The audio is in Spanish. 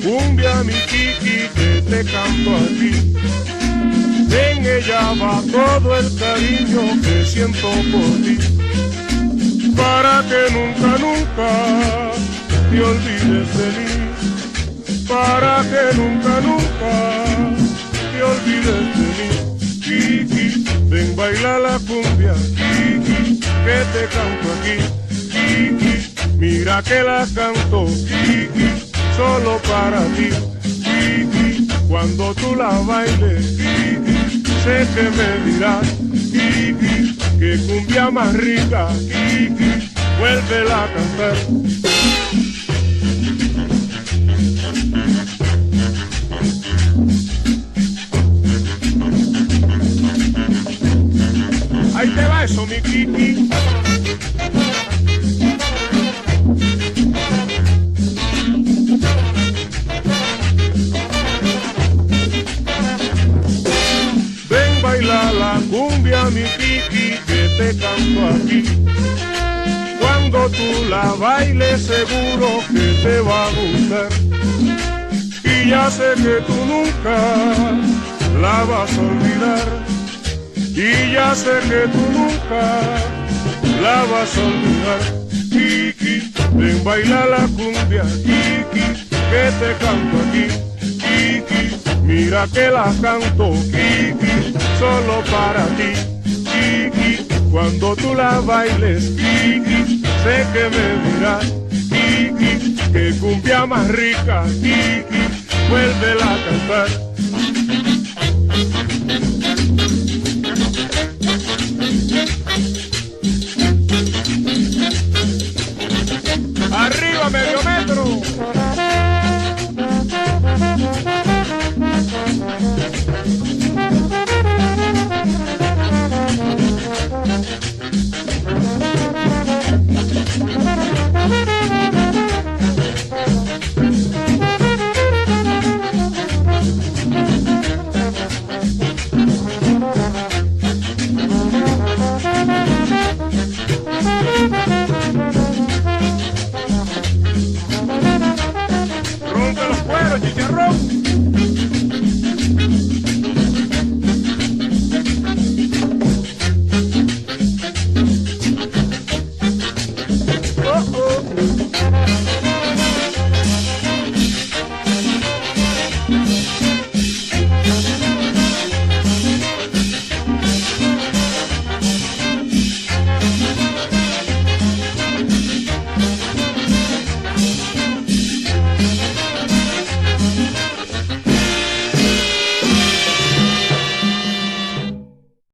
cumbia mi Kiki que te canto a ti. En ella va todo el cariño que siento por ti, para que nunca, nunca te olvides de mí, para que nunca, nunca te olvides de mí. Kiki, ven baila la cumbia, Kiki, que te canto aquí. Kiki, mira que la canto, Kiki, solo para ti. Kiki, cuando tú la bailes, Kiki, sé que me dirás, Kiki, que cumbia más rica, Kiki, vuélvela a cantar. Ahí te va eso, mi Kiki. Ven baila la cumbia, mi Kiki, que te canto aquí. Cuando tú la bailes seguro que te va a gustar. Y ya sé que tú nunca la vas a olvidar. Y ya sé que tú nunca la vas a olvidar. Kiki, ven baila la cumbia, Kiki, que te canto aquí. Kiki, mira que la canto, Kiki, solo para ti. Kiki, cuando tú la bailes, Kiki, sé que me dirás, Kiki, que cumbia más rica, Kiki, vuélvela a cantar. Arriba, medio metro. Rompe los cueros, chicharrón.